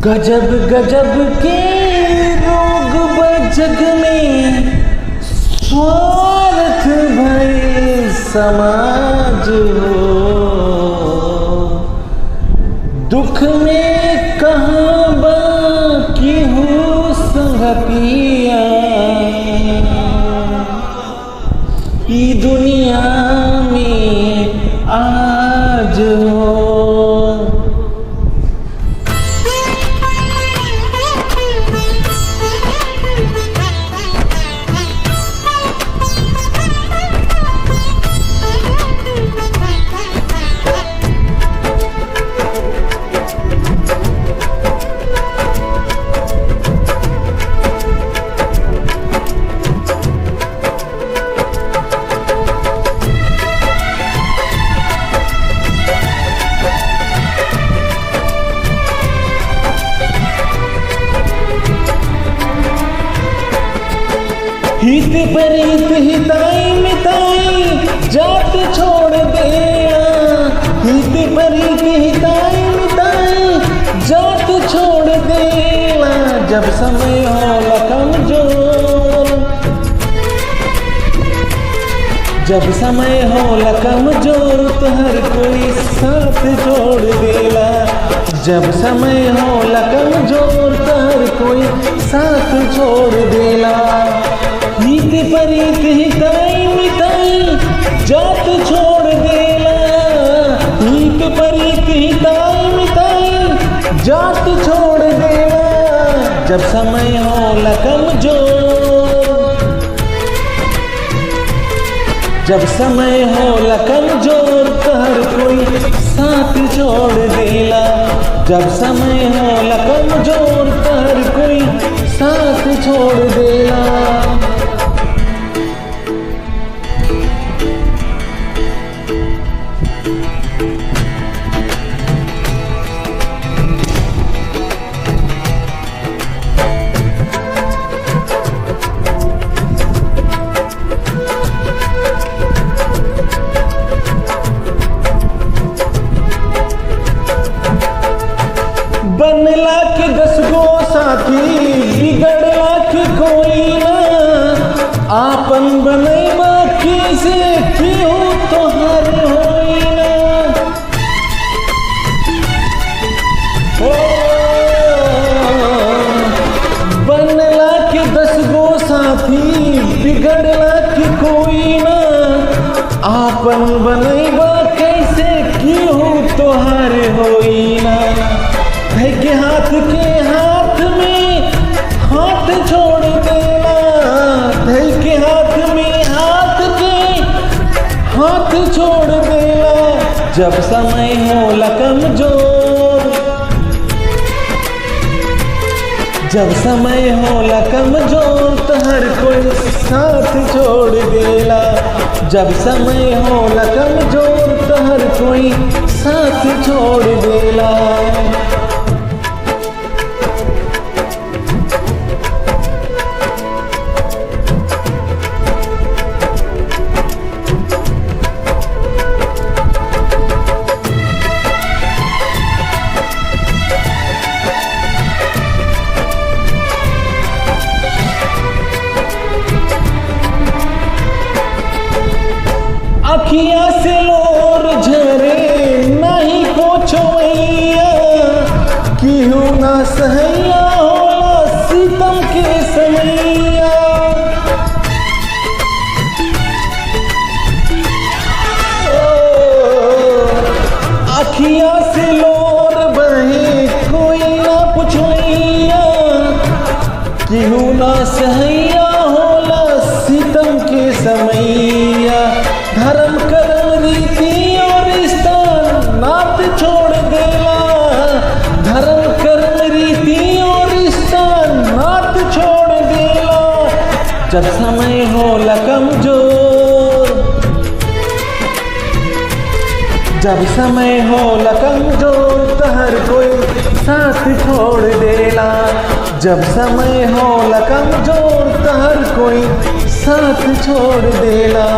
गजब गजब के रोग जग में, स्वार्थ भरे समाज हो। दुख में कहाँ बाकी हो संगतिया, ई दुनिया में आज हो। हित परित हिताई मिताई जात छोड़ देना, हित परित हिताई मिताई जात छोड़ देना। जब समय हो कमजोर, जब समय हो कमजोर तो हर कोई साथ छोड़ देला। जब समय हो कमजोर तो हर कोई साथ छोड़ देला। हित परित हिताई मिताई जात छोड़ देला, हित परित हिताई मिताई जात छोड़ देला। जब समय हो कमजोर, जब समय हो कमजोर तो हर कोई साथ छोड़ देला। जब समय हो कमजोर तो हर कोई साथ छोड़ देला। बनला के 10 गो साथी, बिगड़ला के कोई ना। आपन बनैबा कैसे क्यों तोहर होई ना। ओ बनला के 10 गो साथी, बिगड़ला के कोई ना। आपन बनैबा कैसे क्यों तोहर होई ना। के हाथ में हाथ छोड़ देना, धई के हाथ में हाथ छोड़ देना। जब समय हो कमजोर, जब समय हो कमजोर तो हर कोई साथ छोड़ देला। जब समय हो कमजोर तो हर कोई साथ छोड़ देला। अखिया से लोर झरे नहीं को छोइया, क्यों ना सहैया होला सितम के समैया। अखिया से लोर बहे कोई ना पुछैया, क्यों ना सहैया होला सितम के समैया। धर्म कर्म रीति और रिश्ता नात छोड़ देला, धर्म कर्म रीति और रिश्ता नात छोड़ देला। जब समय हो कमजोर, जब समय हो कमजोर तो हर कोई साथ छोड़ देला। जब समय हो कमजोर तो हर कोई साथ छोड़ देला।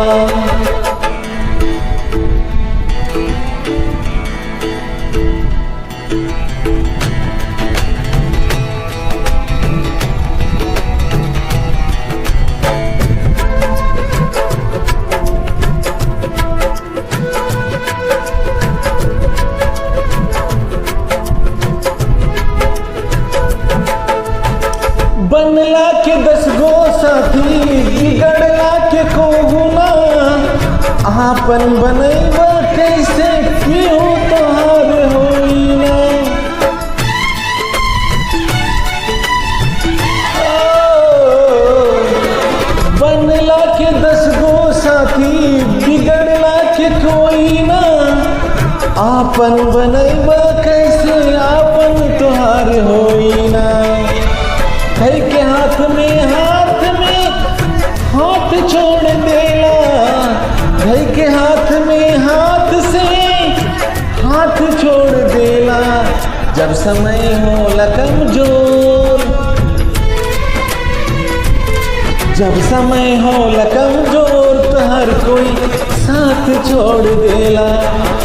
बनला के 10 गो साथी बिगड़ला के कोहुना आपन बनैबा कैसे क्यों तोहार होई ना। बनला के 10 गो साथी बिगड़ला के कोई ना आपन बनैबा कैसे आपन तोहार होई ना। कई के हाथ में हाथ छोड़ देला, कई के हाथ में हाथ से हाथ छोड़ देला। जब समय होला कमजोर, जब समय होला कमजोर तो हर कोई साथ छोड़ देला।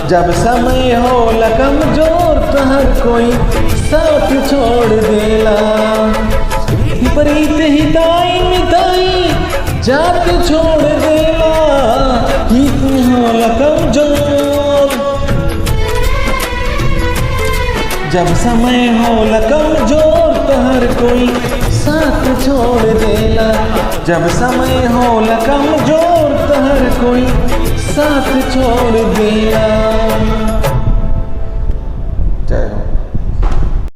जब समय होला कमजोर तो हर कोई साथ छोड़ देला। विपरीत हिताई मिताई जात छोड़ देला, हित होला कमजोर। जब समय होला कमजोर तो हर कोई साथ छोड़ देला। जब समय होला कमजोर तो हर कोई साथ छोड़ देला।